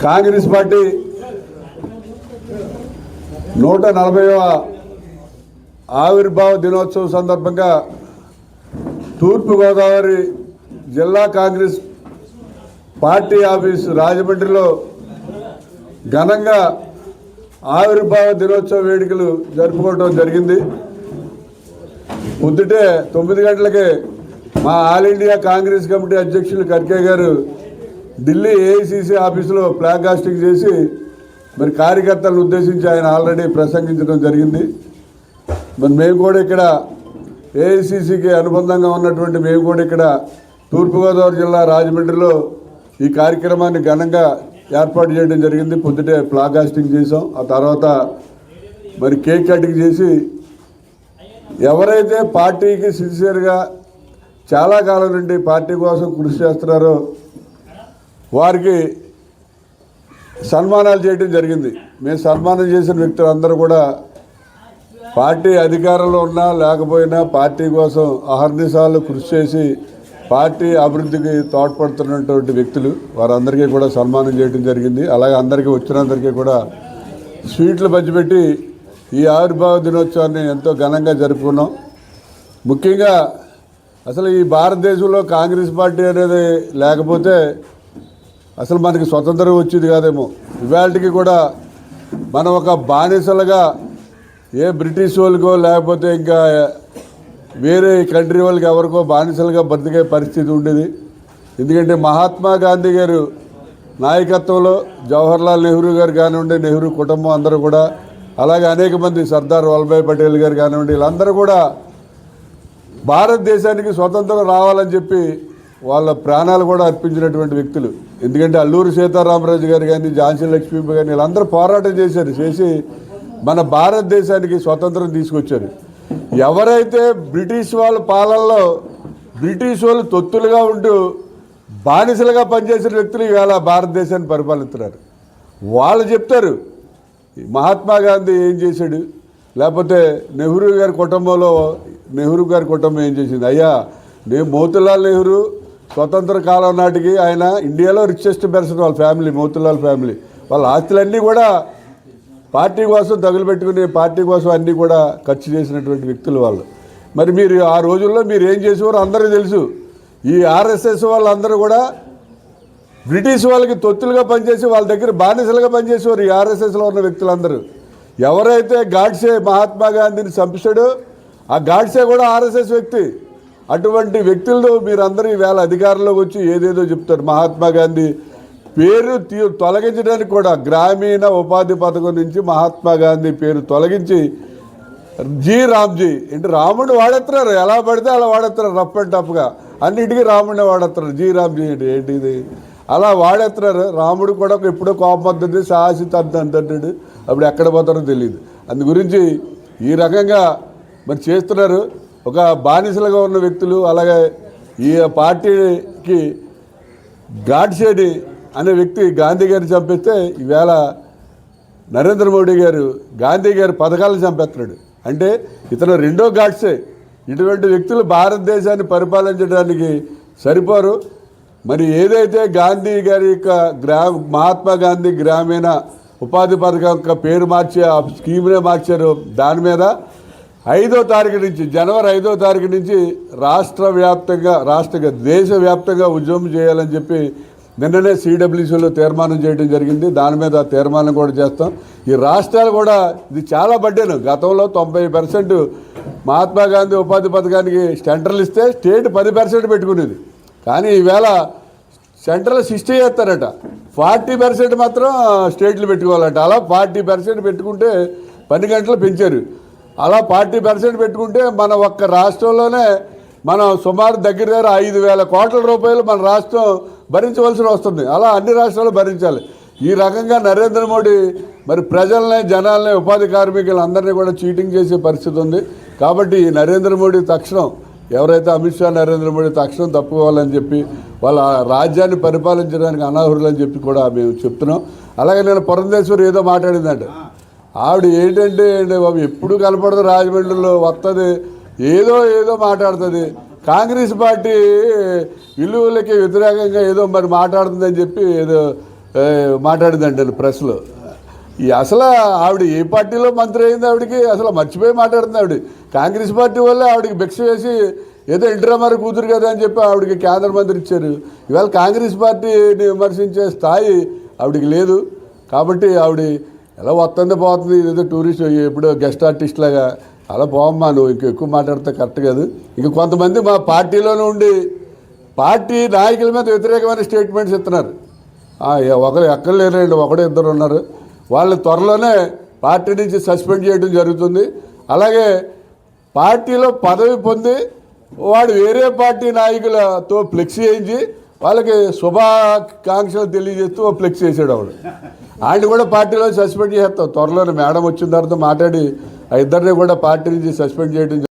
Congress party 140వ ఆవిర్భావ దినోత్సవం సందర్భంగా తూర్పుగోదావరి జిల్లా కాంగ్రెస్ పార్టీ ఆఫీసు రాజమండ్రిలో ఘనంగా ఆవిర్భావ దినోత్సవ వేడుకలు జరుపుకోవడం జరిగింది. పొద్దుటే 9 గంటలకే మా ఆల్ ఇండియా కాంగ్రెస్ కమిటీ అధ్యక్షులు ఖర్గే గారు ఢిల్లీ ఏఐసిసి ఆఫీసులో ఫ్లాగ్ హాస్టింగ్ చేసి మరి కార్యకర్తలను ఉద్దేశించి ఆయన ఆల్రెడీ ప్రసంగించడం జరిగింది. మరి మేము కూడా ఇక్కడ ఏఐసిసికి అనుబంధంగా ఉన్నటువంటి మేము కూడా ఇక్కడ తూర్పుగోదావరి జిల్లా రాజమండ్రిలో ఈ కార్యక్రమాన్ని ఘనంగా ఏర్పాటు చేయడం జరిగింది. పొద్దుటే ఫ్లాగ్ హాస్టింగ్ చేసాం. ఆ తర్వాత మరి కేక్ కటింగ్ చేసి ఎవరైతే పార్టీకి సిన్సియర్గా చాలా కాలం నుండి పార్టీ కోసం కృషి చేస్తున్నారో వారికి సన్మానాలు చేయడం జరిగింది. మేము సన్మానం చేసిన వ్యక్తులందరూ కూడా పార్టీ అధికారంలో ఉన్నా లేకపోయినా పార్టీ కోసం అహర్నిశాలు కృషి చేసి పార్టీ అభివృద్ధికి తోడ్పడుతున్నటువంటి వ్యక్తులు వారందరికీ కూడా సన్మానం చేయడం జరిగింది. అలాగే అందరికీ వచ్చినందరికీ కూడా స్వీట్లు పంచిపెట్టి ఈ ఆవిర్భావ దినోత్సవాన్ని ఎంతో ఘనంగా జరుపుకున్నాం. ముఖ్యంగా అసలు ఈ భారతదేశంలో కాంగ్రెస్ పార్టీ అనేది లేకపోతే అసలు మనకి స్వతంత్రం వచ్చేది కాదేమో. ఇవాళకి కూడా మనం ఒక బానిసలుగా ఏ బ్రిటిష్ వాళ్ళకో లేకపోతే ఇంకా వేరే కంట్రీ వాళ్ళకి ఎవరికో బానిసలుగా బ్రతికే పరిస్థితి ఉండేది. ఎందుకంటే మహాత్మా గాంధీ గారు నాయకత్వంలో జవహర్లాల్ నెహ్రూ గారు కానివ్వండి, నెహ్రూ కుటుంబం అందరూ కూడా, అలాగే అనేక మంది సర్దార్ వల్లభాయ్ పటేల్ గారు కానివ్వండి, వీళ్ళందరూ కూడా భారతదేశానికి స్వతంత్రం రావాలని చెప్పి వాళ్ళ ప్రాణాలు కూడా అర్పించినటువంటి వ్యక్తులు. ఎందుకంటే అల్లూరి సీతారామరాజు గారు కానీ, ఝాన్సీ లక్ష్మీబాయి కానీ వీళ్ళందరూ పోరాటం చేసి మన భారతదేశానికి స్వతంత్రం తీసుకొచ్చారు. ఎవరైతే బ్రిటిష్ వాళ్ళ పాలనలో బ్రిటిష్ వాళ్ళు తొత్తులుగా ఉంటూ బానిసలుగా పనిచేసిన వ్యక్తులు ఇవాళ భారతదేశాన్ని పరిపాలిస్తున్నారు. వాళ్ళు చెప్తారు మహాత్మా గాంధీ ఏం చేశాడు, లేకపోతే నెహ్రూ గారి కుటుంబం ఏం చేసింది. అయ్యా, నేను మోతీలాల్ నెహ్రూ స్వతంత్ర కాలం నాటికి ఆయన ఇండియాలో రిచెస్ట్ పర్సన్, వాళ్ళ ఫ్యామిలీ మోతీలాల్ ఫ్యామిలీ, వాళ్ళ ఆస్తులన్నీ కూడా పార్టీ కోసం తగులుపెట్టుకుని పార్టీ కోసం అన్నీ కూడా ఖర్చు చేసినటువంటి వ్యక్తులు వాళ్ళు. మరి మీరు ఆ రోజుల్లో మీరు ఏం చేసేవారు అందరికీ తెలుసు. ఈ ఆర్ఎస్ఎస్ వాళ్ళందరూ కూడా బ్రిటిష్ వాళ్ళకి తొత్తులుగా పనిచేసి వాళ్ళ దగ్గర బానిసలుగా పనిచేసేవారు. ఈ ఆర్ఎస్ఎస్లో ఉన్న వ్యక్తులందరూ ఎవరైతే గాడ్సే మహాత్మా గాంధీని చంపించాడో ఆ గాడ్సే కూడా ఆర్ఎస్ఎస్ వ్యక్తి. అటువంటి వ్యక్తులు మీరందరూ ఈవేళ అధికారంలోకి వచ్చి ఏదేదో చెప్తారు. మహాత్మా గాంధీ పేరు తొలగించడానికి కూడా గ్రామీణ ఉపాధి పథకం నుంచి మహాత్మా గాంధీ పేరు తొలగించి రామ్జీ అంటే రాముడిని వాడేస్తున్నారు. ఎలా పడితే అలా వాడేస్తున్నారు, రఫ్ అండ్ టఫ్గా అన్నింటికీ రాముడిని వాడేస్తున్నారు. రామ్జీ అంటే ఏంటిది అలా వాడేస్తున్నారు. రాముడు కూడా ఎప్పుడో కోపం వద్దండి, సాహసి అంటాడు, అప్పుడు ఎక్కడ పోతారో తెలియదు. అందు గురించి ఈ రకంగా మరి చేస్తున్నారు. ఒక బానిసలుగా ఉన్న వ్యక్తులు. అలాగే ఈ పార్టీకి గాడ్సేని అనే వ్యక్తి గాంధీ గారిని చంపిస్తే ఈవేళ నరేంద్ర మోడీ గారు గాంధీ గారి పథకాలను చంపేస్తున్నాడు. అంటే ఇతను రెండో గాడ్సే. ఇటువంటి వ్యక్తులు భారతదేశాన్ని పరిపాలించడానికి సరిపోరు. మరి ఏదైతే గాంధీ గారి యొక్క మహాత్మా గాంధీ గ్రామీణ ఉపాధి పథకం యొక్క పేరు మార్చి ఆ స్కీమ్నే మార్చారు, దాని మీద 5వ తారీఖు నుంచి జనవరి 5వ తారీఖు నుంచి దేశవ్యాప్తంగా ఉద్యమం చేయాలని చెప్పి నిన్ననే సిడబ్ల్యూసీలో తీర్మానం చేయడం జరిగింది. దాని మీద తీర్మానం కూడా చేస్తాం. ఈ రాష్ట్రాలు కూడా ఇది చాలా బడ్డేను. గతంలో 90% మహాత్మా గాంధీ ఉపాధి పథకానికి సెంట్రల్ ఇస్తే స్టేట్ 10% పెట్టుకునేది. కానీ ఈవేళ సెంట్రల్ 60 చేస్తారట, 40% మాత్రం స్టేట్లు పెట్టుకోవాలట. అలా 40% పెట్టుకుంటే 10 గంటలు పెంచారు. అలా 40% పెట్టుకుంటే మన ఒక్క రాష్ట్రంలోనే మనం సుమారు దగ్గర 5,000 కోట్ల రూపాయలు మన రాష్ట్రం భరించవలసి వస్తుంది. అలా అన్ని రాష్ట్రాలు భరించాలి. ఈ రకంగా నరేంద్ర మోడీ మరి జనాల్ని ఉపాధి కార్మికులందరినీ కూడా చీటింగ్ చేసే పరిస్థితి ఉంది. కాబట్టి నరేంద్ర మోడీ తక్షణం ఎవరైతే అమిత్ షా నరేంద్ర మోడీ తక్షణం తప్పుకోవాలని చెప్పి వాళ్ళ రాజ్యాన్ని పరిపాలించడానికి అనర్హులని చెప్పి కూడా మేము చెప్తున్నాం. అలాగే నేను పురంధేశ్వరి ఏదో మాట్లాడిందంట. ఆవిడ ఏంటంటే బాబు ఎప్పుడు కనపడదు, రాజమండ్రిలో వస్తుంది, ఏదో మాట్లాడుతుంది. కాంగ్రెస్ పార్టీ విలువలకి వ్యతిరేకంగా ఏదో మరి మాట్లాడుతుందని చెప్పి ఏదో మాట్లాడిందండి ప్రెస్లో. ఈ అసలు ఆవిడ ఏ పార్టీలో మంత్రి అయింది, ఆవిడకి అసలు మర్చిపోయి మాట్లాడుతుంది. ఆవిడ కాంగ్రెస్ పార్టీ వల్లే ఆవిడకి భిక్ష వేసి ఏదో ఎన్టీ రామారావు కూతురు కదా అని చెప్పి ఆవిడకి కేంద్ర మంత్రి ఇచ్చారు. ఇవాళ కాంగ్రెస్ పార్టీని విమర్శించే స్థాయి ఆవిడకి లేదు. కాబట్టి ఆవిడ ఎలా వస్తుంది పోతుంది, ఏదో టూరిస్ట్ ఎప్పుడో గెస్ట్ ఆర్టిస్ట్ లాగా అలా పోమ్మా, నువ్వు ఇంక ఎక్కువ మాట్లాడితే కరెక్ట్ కాదు. ఇంక కొంతమంది మా పార్టీలోనే ఉండి పార్టీ నాయకుల మీద వ్యతిరేకమైన స్టేట్మెంట్స్ ఇస్తున్నారు. ఒకరు ఎక్కడ లేరండి, ఒకడే ఇద్దరు ఉన్నారు. వాళ్ళు త్వరలోనే పార్టీ నుంచి సస్పెండ్ చేయడం జరుగుతుంది. అలాగే పార్టీలో పదవి పొంది వాడు వేరే పార్టీ నాయకులతో ఫ్లెక్సీ వేయించి వాళ్ళకి శుభాకాంక్షలు తెలియజేస్తూ ఫ్లెక్సీ వేసాడు ఆవిడ. ఆయన కూడా పార్టీలో సస్పెండ్ చేస్తాం త్వరలోనే. మేడం వచ్చిన తర్వాత మాట్లాడి ఆ ఇద్దరిని కూడా పార్టీ నుంచి సస్పెండ్ చేయడం